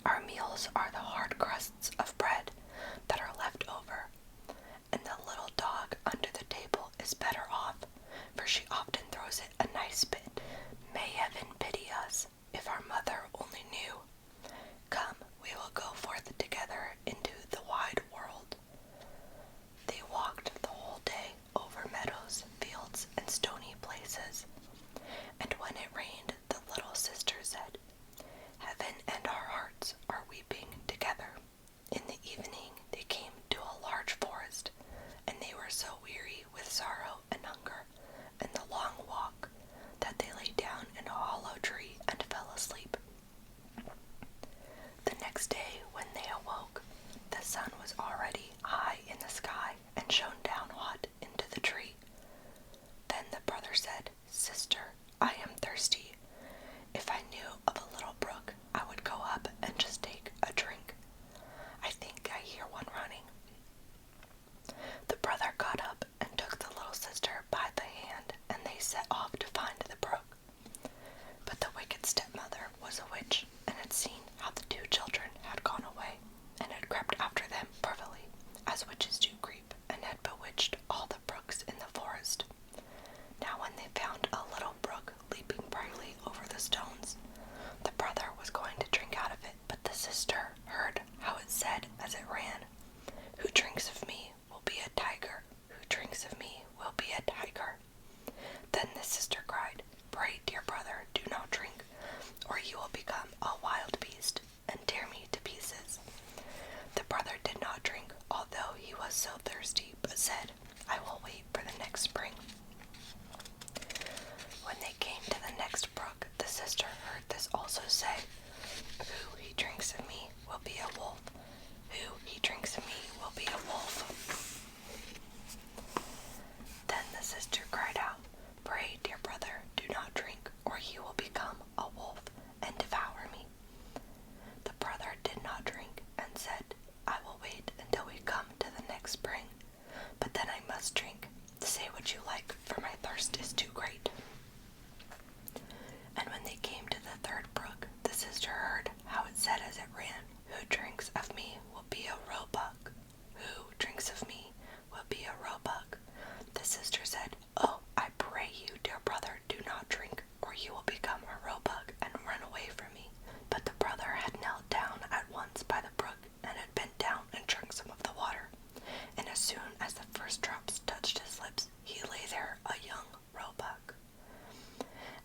Our meals are the hard crusts of bread that are left over, and the little dog under the table is better off, for she often throws it a nice bit. May heaven pity us, if our mother only knew. Come, we will go forth together into the wide world. They walked the whole day over meadows, fields, and stony places, and when it rained, the little sister said, Heaven and our hearts are weeping together. In the evening they came to a large forest, and they were so weary with sorrow and hunger and the long walk that they lay down in a hollow tree and fell asleep. The next day when they awoke, the sun was already high in the sky and shone down hot into the tree. Then the brother said, Sister, I am thirsty. If I knew of a little brook, I would go up and just take a drink. I think I hear one running. The brother got up and took the little sister by the hand, and they set off to find the brook. But the wicked stepmother was a witch, and had seen how the two children had gone away, and had crept after them privily, as witches do creep, and had bewitched all the brooks in the forest. Now when they found a little brook leaping brightly over the stones, the brother was going to drink out of it, but the sister heard how it said as it ran, Who drinks of me will be a tiger, who drinks of me will be a tiger. Then the sister cried, Pray, dear brother, do not drink, or you will become a wild beast, and tear me to pieces. The brother did not drink, although he was so thirsty, but said, I will wait for the next spring. When they came to the next brook, the sister heard this also say, Who he drinks of me will be a wolf. Who he drinks of me will be a wolf. Then the sister cried out, Pray, dear brother, do not drink, or you will become a wolf and devour me. The brother did not drink, and said, I will wait until we come to the next spring, but then I must drink. Say what you like, for my thirst is too great. And when they came to the third brook, the sister heard how it said as it ran, Who drinks of me will be a roebuck. Who drinks of me will be a roebuck. The sister said, Oh, I pray you, dear brother, do not drink, or you will become a roebuck and run away from me. But the brother had knelt down at once by the brook, and had bent down and drunk some of the water. And as soon as the first drops touched his lips, he lay there a young roebuck.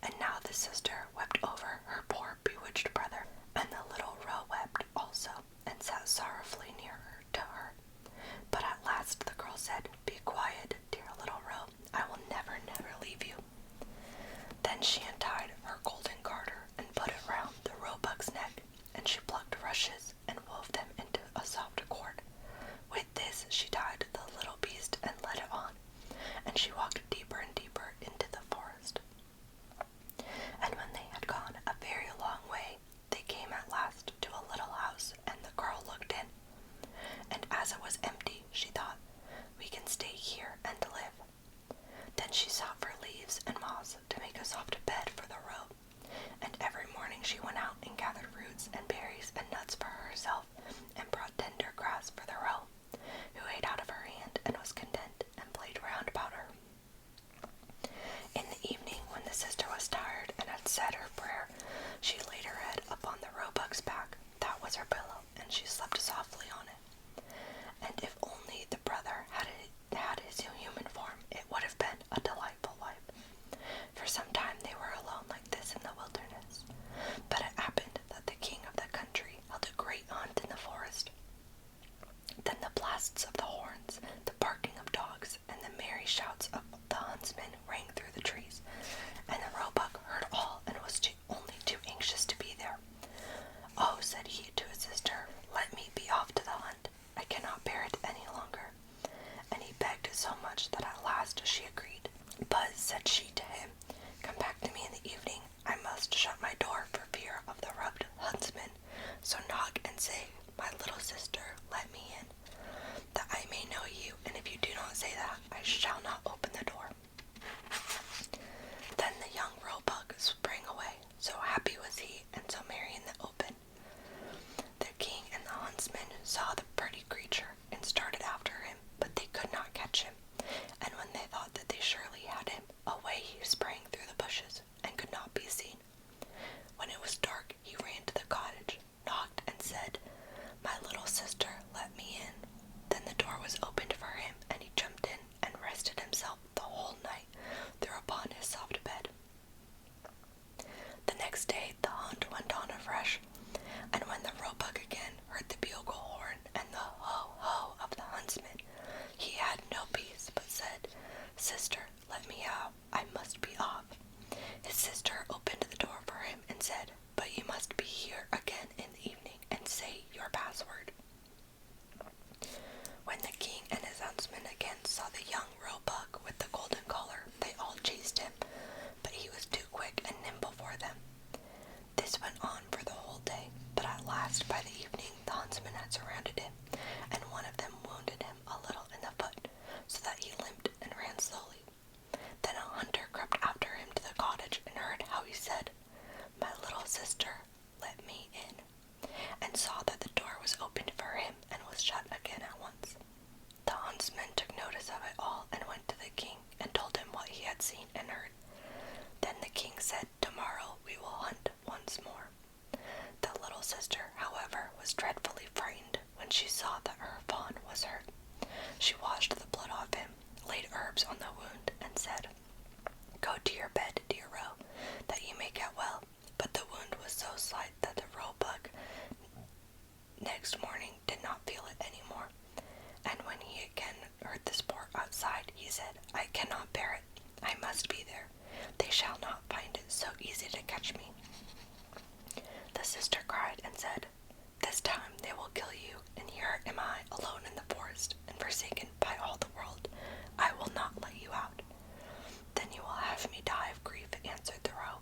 And now the sister wept over her poor bewitched brother, and the little roe wept also, and sat sorrowfully near her to her. But at last the girl said, Be quiet, dear little roe, I will never, never leave you. Then she untied her golden garter and put it round the roebuck's neck, and she plucked rushes and wove them into a soft cord. With this she tied the little beast and led it on, and she walked deeper and deeper into the forest. And when they had gone a very long way, they came at last to a little house, and the girl looked in. And as it was empty, she thought, We can stay here and live. Then she sought for leaves and moss to make a soft bed for the roe, and every morning she went out and gathered roots and berries and nuts for herself, and brought tender grass for the roe, who ate out of her hand and was content, and played round about her. In the evening, when the sister was tired and had said her prayer, she laid her head upon the roebuck's back. That was her pillow, and she slept softly on it. And if only the brother had his human form, it would have been a delightful life. For some time they were alone like this in the wilderness. But it happened that the king of the country held a great hunt in the forest. Then the blasts of the horns, the barking of dogs, and the merry shouts of the huntsmen rang through the trees, and the roebuck heard all and was only too anxious to be there. Oh, said he to his sister, let me be off to the hunt. I cannot bear it any longer. And he begged so much that at last she agreed. But, said she to him, come back to me in the evening. I must shut my door for fear of the rubbed huntsman. So knock and say, My little sister, let me in, that I may know you, and if you do not say that, I shall not open the door. Then the young roebuck sprang away, so happy was he, and so merry in the open. let me out. I must be off." His sister opened the door for him and said, "But you must be here again in the evening and say your password." When the king and his huntsmen again saw the young roebuck with the golden collar, they all chased him, but he was too quick and nimble for them. This went on for the whole day, but at last by the evening the huntsmen had surrounded him, and one of them wounded him a little in the foot, so that he limped and ran slowly. Then a hunter crept after him to the cottage and heard how he said, "My little sister, let me in," and saw that the door was opened for him and was shut again at once. The huntsman took notice of it all and went to the king and told him what he had seen and heard. Then the king said, "Tomorrow we will hunt once more." The little sister, however, was dreadfully frightened when she saw that her fawn was hurt. She washed the blood off him, laid herbs on the wound, and said, "Go to your bed, dear Roe, that you may get well." But the wound was so slight that the roebuck next morning did not feel it any more, and when he again heard the sport outside, he said, "I cannot bear it. I must be there. They shall not find it so easy to catch me." The sister cried and said, "This time they will kill you, and here am I alone in the forest, and forsaken by all the world. I will not let you out." "Then you will have me die of grief," answered the roe.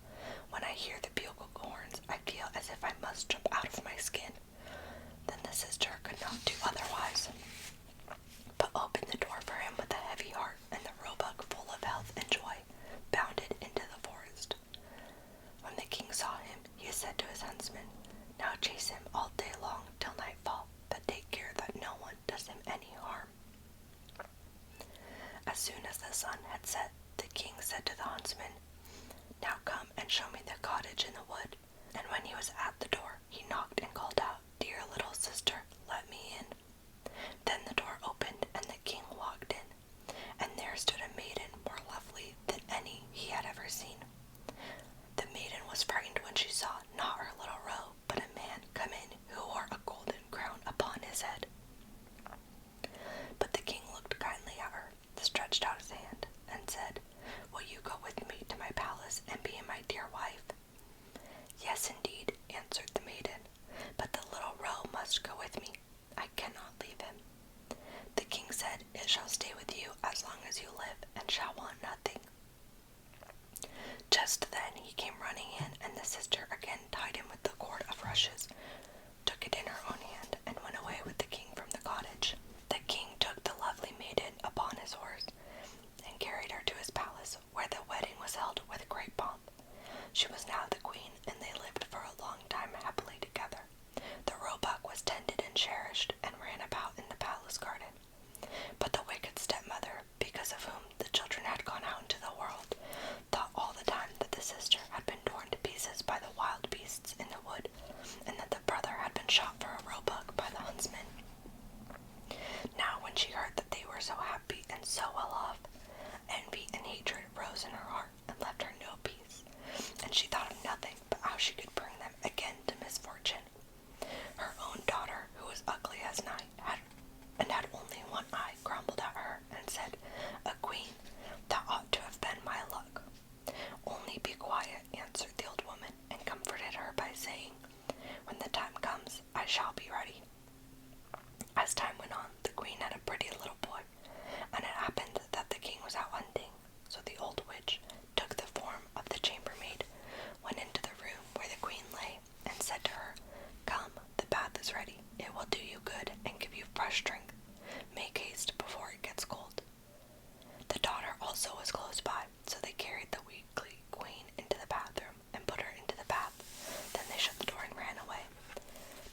"When I hear the bugle horns, I feel as if I must jump out of my skin." Then the sister could not do otherwise, but opened the door for him with a heavy heart, and the roebuck, full of health and joy, bounded into the forest. When the king saw him, he said to his huntsmen, "Now chase him all day long till nightfall, but take care that no one does him any harm." As soon as the sun had set, the king said to the huntsman, "Now come and show me the cottage in the wood." And when he was at the door, he knocked and called out, "Dear little sister, let me in." Then the door opened, and the king walked in, and there stood a maiden more lovely than any he had ever seen. The maiden was frightened when she saw not her little roe, but a man come in who wore a golden crown upon his head. But the king looked kindly at her, stretched out his hand, and said, "Will you go with me to my palace and be my dear wife?" "Yes, indeed," answered the maiden, "but the little roe must go with me. I cannot leave him." The king said, "It shall stay with you as long as you live, and shall want nothing." Just then he came running in, and the sister again tied him with the cord of rushes, took it in her own hand, and went away with the king from the cottage. The king took the lovely maiden upon his horse, and carried her to his palace, where the wedding was held with great pomp. She was now the queen, and they lived for a long time happily together. The roebuck was tended and cherished, and ran about in the palace garden. But the wicked stepmother, because of whom the children had gone out into the world, thought all the time that the sister had been torn to pieces by the wild beasts in the wood, and that the brother had been shot for a roebuck by the huntsman. Now when she heard that they were so happy and so well off, envy and hatred rose in her heart and left her no peace, and she thought of nothing but how she could bring them again to misfortune. Her own daughter, who was ugly as night, had only one eye, grumbled at her and said, "A queen, that ought to have been my luck." "Only be quiet," answered the old woman, and comforted her by saying, "When the time comes, I shall be ready." As time went on, the queen had a pretty little boy, and it happened that the king was out hunting, so the old witch took the form of the chambermaid, went into the room where the queen lay, and said to her, "Come, the bath is ready. It will do you good and give you fresh strength. Make haste before it gets cold." The daughter also was close by, so they carried the weakly queen into the bathroom and put her into the bath. Then they shut the door and ran away.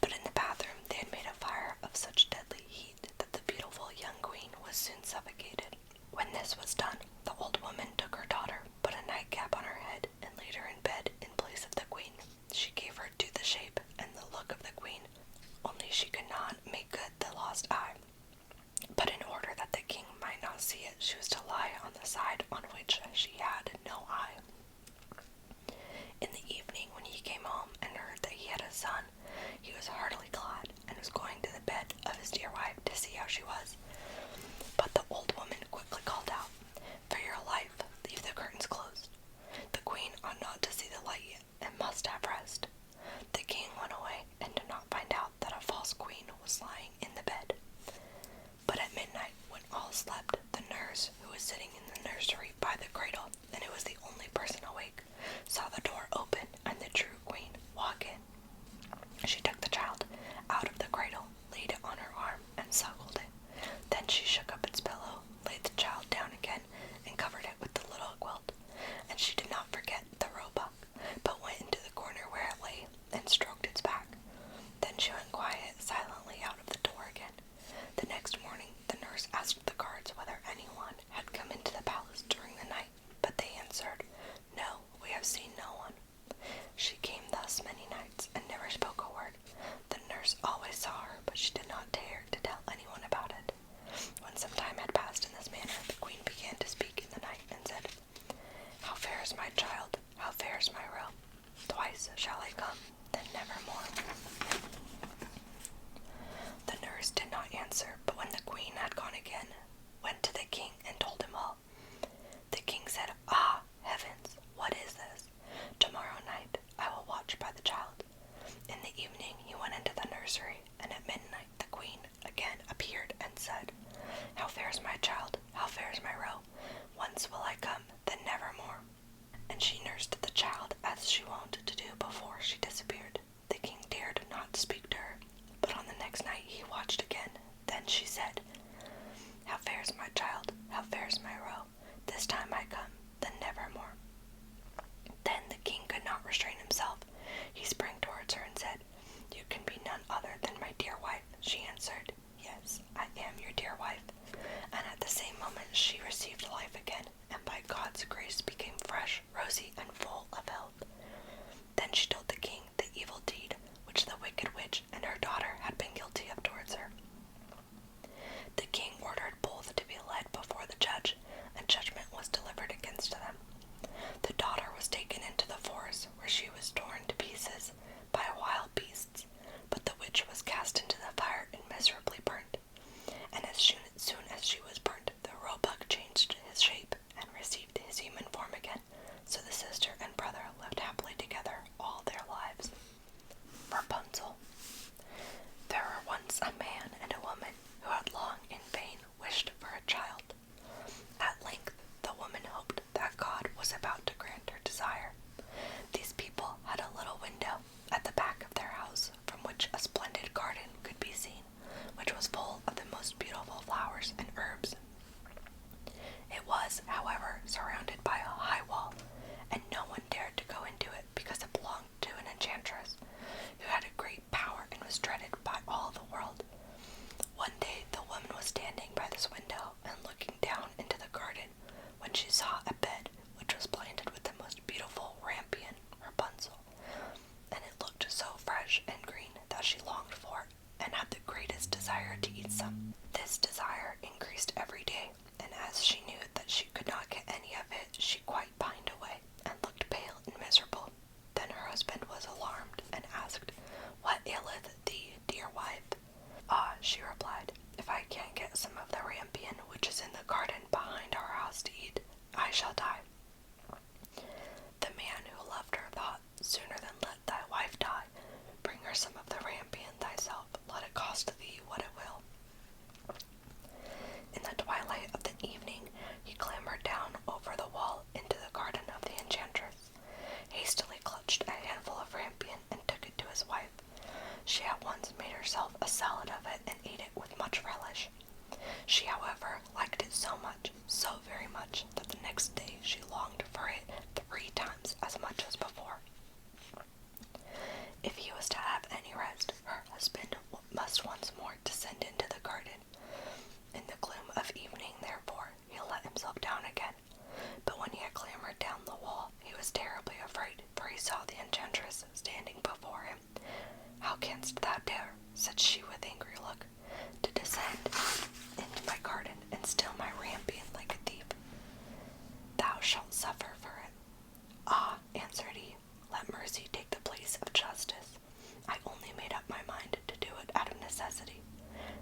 But in the bathroom they had made a fire of such deadly heat that the beautiful young queen was soon suffocated. When this was done, the old woman took her daughter, put a nightcap on her head, and laid her in bed in place of the queen. She gave her to the shape and the look of the queen, only she could not make good the lost eye. But in order that the king might not see it, she was to lie on the side on which she had no eye. In the evening, when he came home and heard that he had a son, he was heartily glad, and was going to the bed of his dear wife to see how she was. But the old woman quickly called out, "For your life, fares my roe? Twice shall I come, then nevermore. The nurse did not answer, but when the queen had gone again, went to the king and told him all. The king said, "Ah, heavens, what is this? Tomorrow night I will watch by the child." In the evening he went into the nursery, and at midnight the queen again appeared and said, "How fares my child? How fares my roe? Once will I come, then nevermore." And she nursed the child as she wont to do before she disappeared. The king dared not speak to her, but on the next night he watched again. Then she said, "How fares my child? How fares my roe? This time I come, then nevermore." Then the king could not restrain himself. He sprang towards her and said, "You can be none other than my dear wife." She answered, "Yes, I am your dear wife." And at the same moment she received life again, and by God's grace became fresh, rosy, and full of health. Then she told the king the evil deed which the wicked witch and her daughter had been guilty of towards her. The king ordered both to be led before the judge, and judgment was delivered against them. The daughter was taken into the forest, where she was torn to pieces by wild beasts, but the witch was cast into the fire and miserably burnt. And as soon as she was burnt, the roebuck changed his shape and received his human form again, so the sister and brother lived happily together all their lives. Rapunzel. There were once a man and a woman who had long in vain wished for a child. At length the woman hoped that God was about to grant her desire. These people had a little window at the back of their house from which a splendid garden could be seen, which was full of the most beautiful flowers and herbs. It was, however, surrounded by a high wall, and no one dared to go into it because it belonged to an enchantress who had a great power and was dreaded by all the world. One day the woman was standing by this window and looking down into the garden when she saw a bed which was planted with the most beautiful rampion, Rapunzel, and it looked so fresh and green that she longed for it and had the greatest desire to eat some. This desire increased every day, and as she knew that she could not get any of it, she quite pined away and looked pale and miserable. Then her husband was alarmed and asked, "What aileth thee, dear wife?" "Ah," she replied, "if I can't get some of the rampion which is in the garden behind our house to eat, I shall die." The man who loved her thought, "Sooner than let thy wife die, bring her some of the rampion thyself, let it cost thee what it will." In the twilight of the evening he clambered down over the wall into the garden of the enchantress, hastily clutched a handful of rampion and took it to his wife. She at once made herself a salad of it and ate it with much relish. She, however, liked it so very much, that the next day she longed for it 3 times as much as before. If he was to have any rest, her husband must once more descend into the garden. In the gloom of evening, therefore, he let himself down again, but when he had clambered down the wall, he was terribly afraid, for he saw the enchantress standing before him. "How canst thou dare," said she with angry look, "to descend into my garden and steal my rampion like a thief? Thou shalt suffer for it." "Ah," answered he, "let mercy take the place of justice. I only made up my mind to do it out of necessity.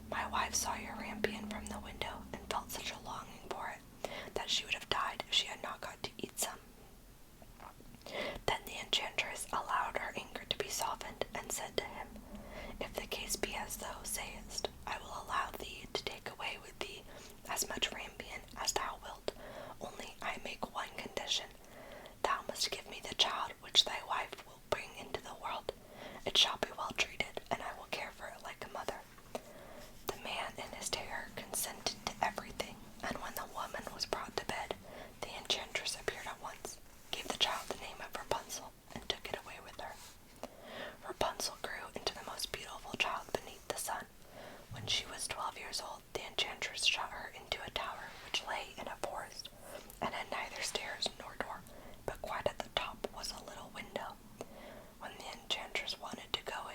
My wife saw your rampion from the window and felt such a longing for it that she would have died if she had not got to eat some." Then the enchantress allowed her anger to be softened and said to him, "If the case be as thou sayest, I will allow thee to take away with thee as much rampion as thou wilt, only I make one condition. Thou must give me the child which thy wife will bring into the world. It shall be well treated, and I will care for it like a mother." The man in his terror consented to everything, and when the woman was brought to bed, the enchantress appeared at once, gave the child the name of Rapunzel, and took it away with her. Rapunzel grew into the most beautiful child beneath the sun. When she was 12 years old, the enchantress shut her into a tower which lay in a forest, and had neither stairs nor door, but quite at the top was a little window. When the enchantress wanted to go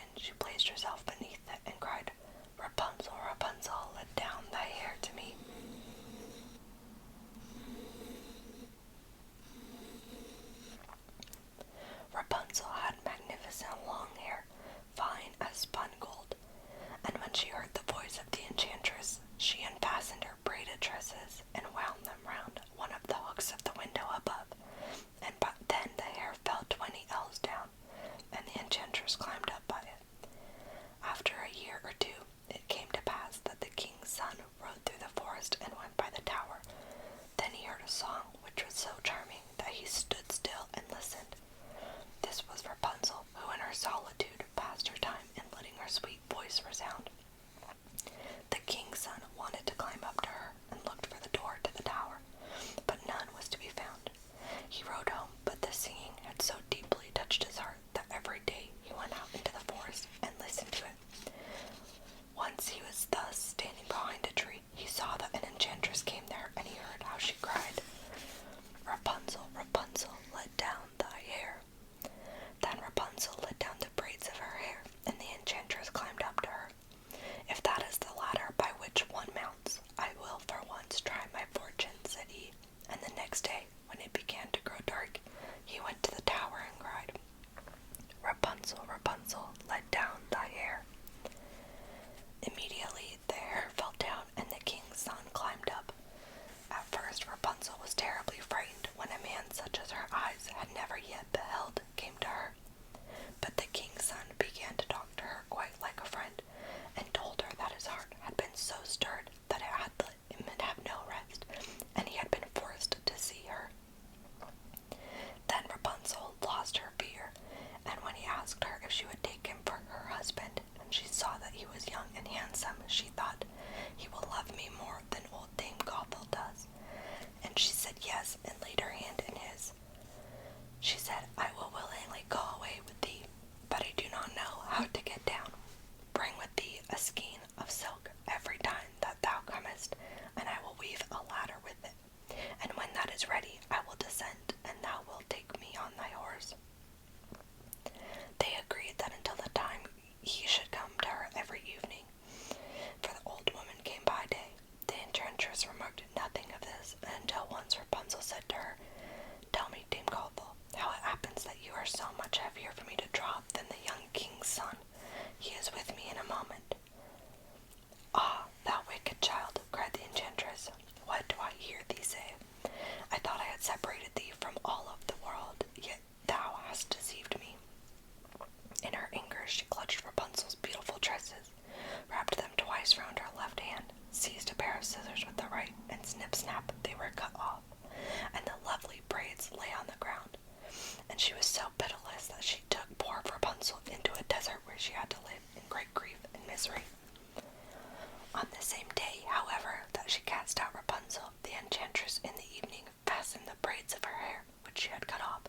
she had cut off,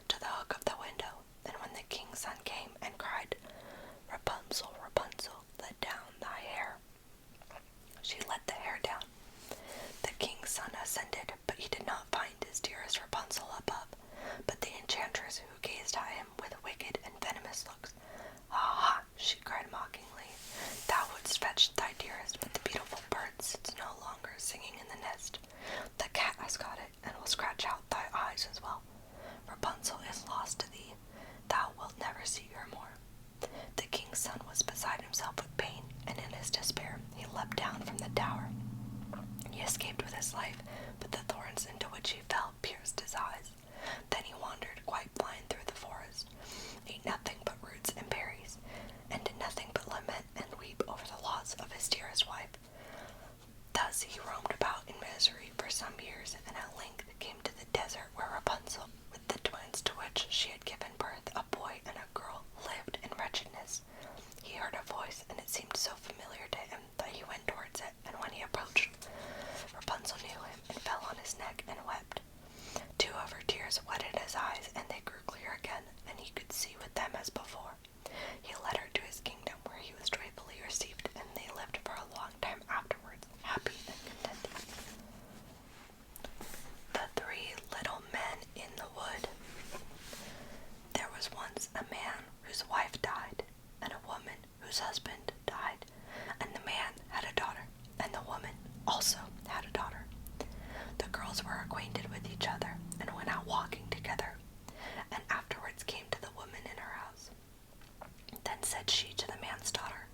to the hook of the window, and when the king's son came and cried, "Rapunzel, Rapunzel, let down thy hair," she let the hair down. The king's son ascended, but he did not find his dearest Rapunzel above, but the enchantress who gazed at him with wicked and venomous looks. "Ah, she cried mockingly, thou wouldst fetch thy dearest, but the beautiful bird sits no longer singing in the nest. The cat has got it, and will scratch out thy eyes as well. Rapunzel is lost to thee, thou wilt never see her more." The king's son was beside himself with pain, and in his despair he leapt down from the tower. He escaped with his life, but the thorns into which he fell pierced his eyes. Then he wandered quite blind through the forest, ate nothing but roots and berries, and did nothing but lament and weep over the loss of his dearest wife. Thus he roamed about in misery for some years, and at length came to the desert where Rapunzel, with the twins to which she had given birth, a boy and a girl, lived in wretchedness. He heard a voice, and it seemed so familiar to him that he went towards it, and when he approached, Rapunzel knew him and fell on his neck and wept. Two of her tears wetted his eyes, and they grew clear again, and he could see with them as before. He led her to his kingdom, where he was joyfully received, and they lived for a long time afterwards, happy and contented. The Three Little Men in the Wood. There was once a man whose wife died, and a woman whose husband died, and the man had a daughter, and the woman also had a daughter. The girls were acquainted with each other, and went out walking together, and afterwards came to the woman in her house. Then said she to the man's daughter,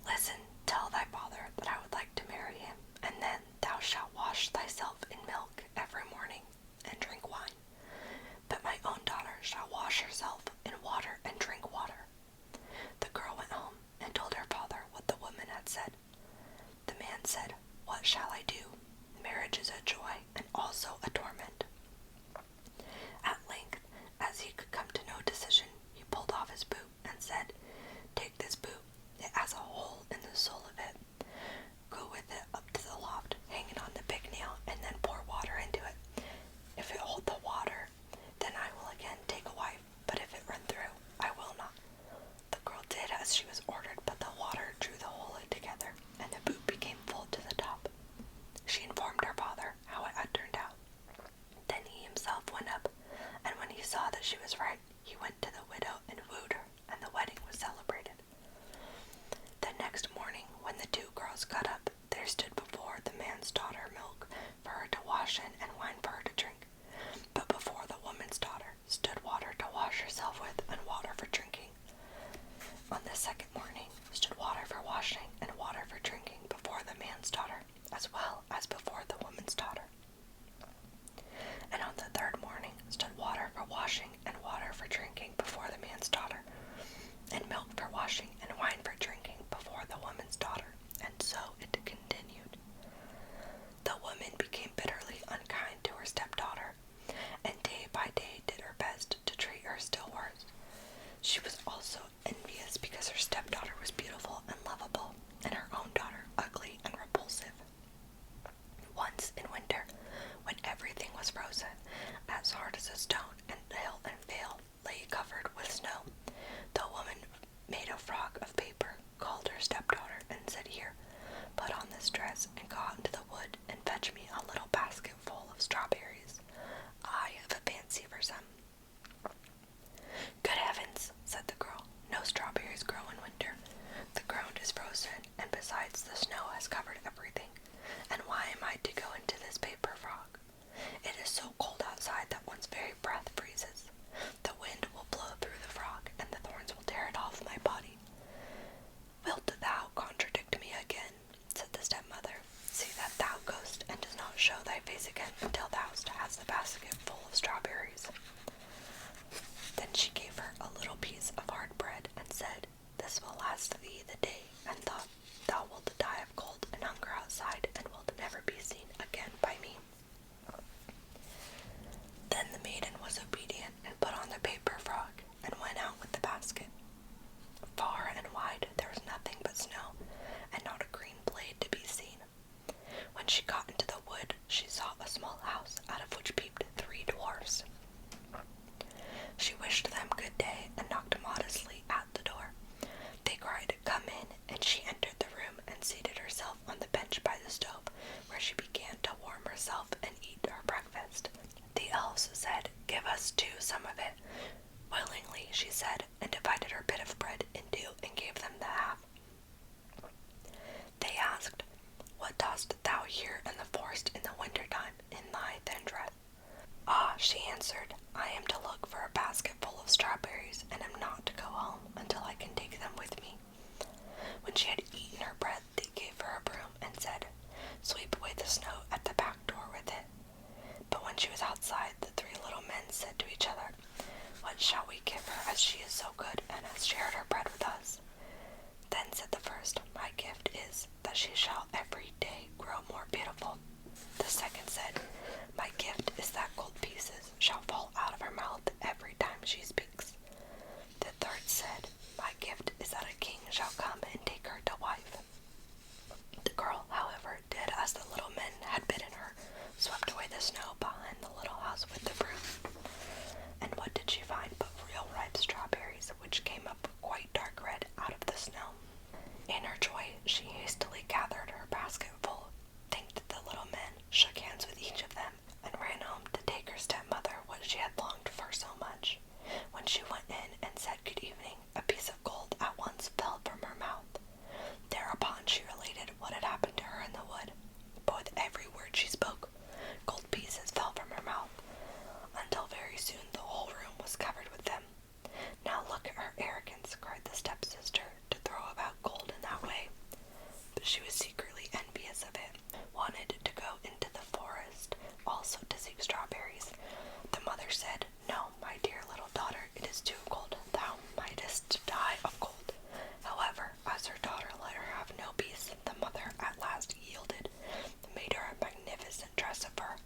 "Listen, tell thy father that I would like to marry him, and then thou shalt wash thyself in milk every morning, and drink wine. But my own daughter shall wash herself in water and drink water." The girl went home and told her father what the woman had said. The man said, "What shall I do? Marriage is a joy and also a torment." At length, as he could come to no decision, he pulled off his boot and said, "Take this boot, it has a hole in the sole of it. Go with it up to the loft, hang it on the big nail, and then pour water into it. If it hold the water, then I will again take a wife, but if it run through, I will not." The girl did as she was ordered, but the water drew the hole together, and the boot became full to the top. She informed her father how it had turned out. Then he himself went up, and when he saw that she was right, he went to the widow and wooed her, and the wedding was celebrated. The next morning, when the two girls got up, there stood before the man's daughter milk for her to wash in and wine for her to drink. But before the woman's daughter stood water to wash herself with and water for drinking. On the second morning stood water for washing and water for drinking before the man's daughter, as well as before the woman's daughter. And on the third morning stood water for washing and water for drinking before the man's daughter, and milk for washing and wine for drinking before the woman's daughter, and so it continued. The woman became bitterly unkind to her stepdaughter, and day by day did her best to treat her still worse. She was also envious because her stepdaughter was beautiful and lovable, and her own daughter ugly and repulsive. Once in winter, when everything was frozen, as hard as a stone, and hill and vale lay covered with snow, the woman made a frock of paper, called her stepdaughter, and said, "Here, put on this dress, and go out into the wood, and fetch me a little basket full of strawberries. I have a fancy for some." "Good heavens," said the girl, "no strawberries grow in winter. The ground is frozen, and besides the snow has covered everything. And why am I to go into this paper frock? It is so cold outside that one's very breath freezes. The wind will blow through the frock, and the thorns will tear it off my body." "Wilt thou contradict me again?" said the stepmother. "See that thou goest, and does not show thy face again until thou hast the basket full of strawberries." Then she gave her a little piece of hard bread, and said, "This will last thee the day, and thou wilt die of cold and hunger outside, and wilt never be seen again by me." Then the maiden was obedient, and put on the paper frock, and went out with the basket. Far and wide there was nothing but snow, and not a green blade to be seen. When she got into the wood, she saw a small house, out of which peeped three dwarfs. some of it. Willingly, she said, and divided her bit of bread in two and gave them the half. They asked, "What dost thou here in the forest in the winter time, in thy thin dress?" "Ah," she answered, "I am to look for a basket full of strawberries, and am not to go home until I can take them with me." When she had eaten her bread, they gave her a broom and said, "Sweep away the snow at the back door with it." But when she was outside, the three little men said to each other, "What shall we give her, as she is so good and has shared her bread with us?" Then said the first, "My gift is that she shall every day grow more beautiful." The second said, "My gift is that gold pieces shall fall out of her mouth every time she speaks." The third said, "My gift is that a king shall come and take her to wife." The girl, however, did as the little men had bidden her, swept away the snow behind the little house with the broom. And what did she find but real ripe strawberries, which came up quite dark red out of the snow? In her joy, she hastily gathered her basket full, thanked the little men, shook hands with each of them, and ran home to take her stepmother what she had longed for so much. When she went in and said good evening, a piece of gold at once fell from her mouth. Thereupon she related what had happened to her in the wood. But with every word she spoke, gold pieces fell from her mouth, until very soon the whole room was covered with them. "Now look at her arrogance," cried the stepsister, "to throw about gold in that way." But she was secretly envious of it, wanted to go into the forest also to seek strawberries. The mother said, "No, my dear little daughter, it is too cold. Thou mightest die of cold." However, as her daughter let her have no peace, the mother at last yielded, made her a magnificent dress of fur,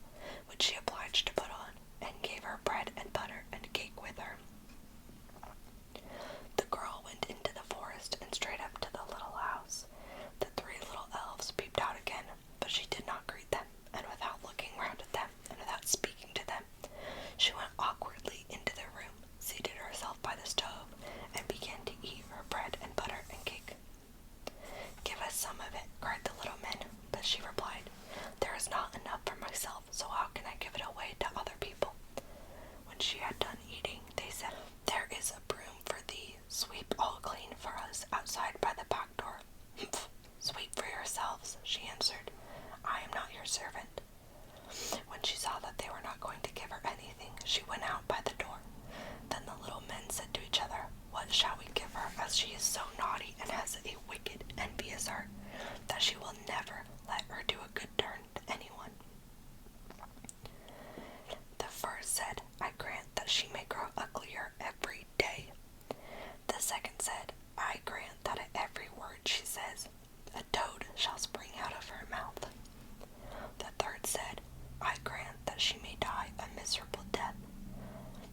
which she obliged to put on, and gave her bread and butter and cake with her. The girl went into the forest and straight up to the little house. The three little elves peeped out again, but she did not greet them, and without looking round at them, and without speaking to them, she went awkwardly into the room, seated herself by the stove, and began to eat her bread and butter and cake. "Give us some of it," cried the little men, but she replied, "There is not enough for myself, so how can I give it away to other people?" When she had done eating, they said, "There is a broom for thee. Sweep all clean for us outside by the back door." "Humph! Sweep for yourselves," she answered. "I am not your servant." When she saw that they were not going to give her anything, she went out by the door. Then the little men said to each other, "What shall we give her, as she is so naughty and has a wicked, envious heart, that she will never let her do a good turn to anyone?" The first said, "I grant that she may grow uglier every day." The second said, "I grant that at every word she says, a toad shall spring out of her mouth." The third said, "I grant that she may die a miserable death."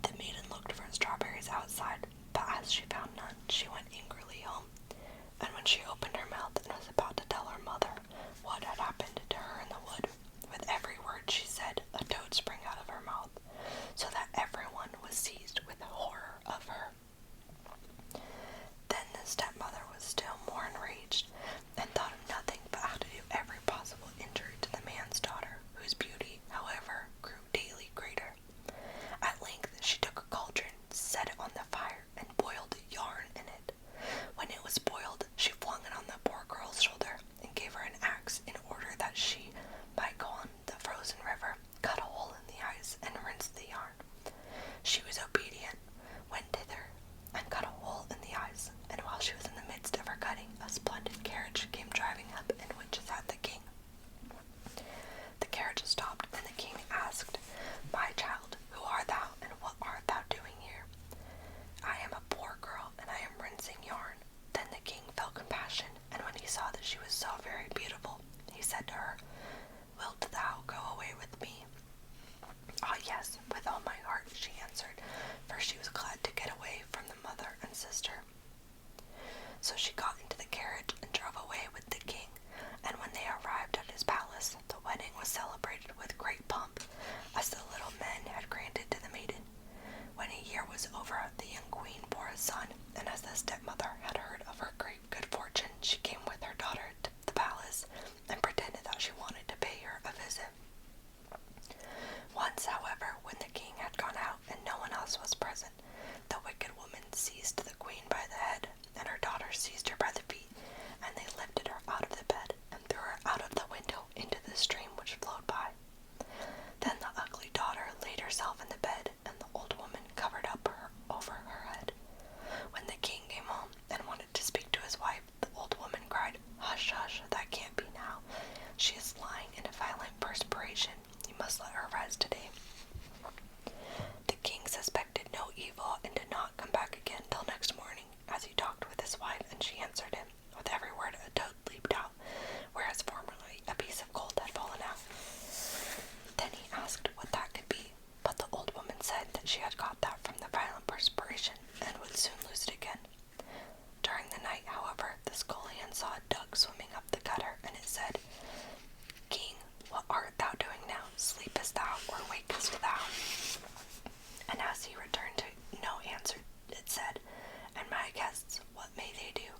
The maiden looked for strawberries outside, but as she found none, she went angrily home. And when she opened her mouth and was about to tell her mother what had happened to her in the wood, with every word she said, a toad sprang out of her mouth, so that everyone was seized with horror of her. Then the stepmother was still more enraged, and thought of nothing but how to do every possible injury to the man's daughter, whose beauty, however, grew daily greater. At length she took a cauldron, set it on the fire, and boiled yarn in it. When it was boiled, she flung it on the poor girl's shoulder, and gave her an axe in order that she might go on the frozen river, cut a hole in the ice, and rinse the yarn. She was obedient, went thither, and cut a hole in the ice, and while she was in the midst of her cutting, a splendid carriage came driving up, in which sat the king. The carriage stopped, and the king asked, "My child, who art thou, and what art thou doing here?" "I am a poor girl, and I am rinsing yarn." Then the king felt compassion, and when he saw that she was so very beautiful, he said to her, "Wilt thou go away with me?" "Ah, yes, with all my heart," she answered, for she was glad to get away from the mother and sister. So she got into the carriage and drove away with the king, and when they arrived at his palace, the wedding was celebrated with great pomp, as the little men had granted to the maiden. When a year was over, the young queen bore a son, and as the stepmother had heard of her great good fortune, she came with her daughter to the palace, and pretended that she wanted to pay her a visit. Once, however, when the king had gone out and no one else was said that she had got that from the violent perspiration and would soon lose it again. During the night, however, the scullion saw a duck swimming up the gutter, and it said, King, what art thou doing now? Sleepest thou, or wakest thou? And as he returned to no answer, it said, And my guests, what may they do?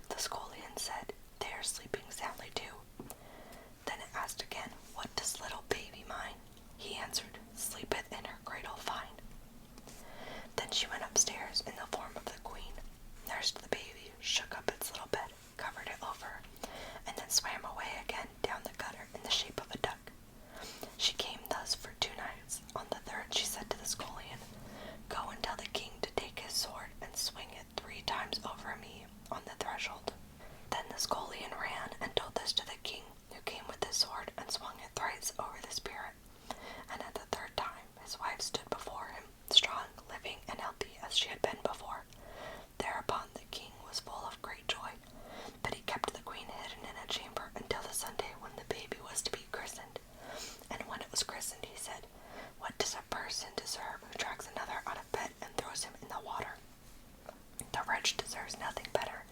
The scullion said, They are sleeping soundly too. Then it asked again, What does little baby mine? He answered, Sleepeth in her cradle fine. Then she went upstairs in the form of the queen, nursed the baby, shook up its little bed, covered it over, and then swam away again down the gutter in the shape of a duck. She came thus for 2 nights. On the third she said to the scullion, Go and tell the king to take his sword and swing it 3 times over me on the threshold. Then the scullion ran and told this to the king, who came with his sword and swung it thrice over the spirit. And at the 3rd time his wife stood before him, strong, living, and healthy as she had been before. Thereupon the king was full of great joy, but he kept the queen hidden in a chamber until the Sunday when the baby was to be christened. And when it was christened, he said, What does a person deserve who drags another out of bed and throws him in the water? The wretch deserves nothing better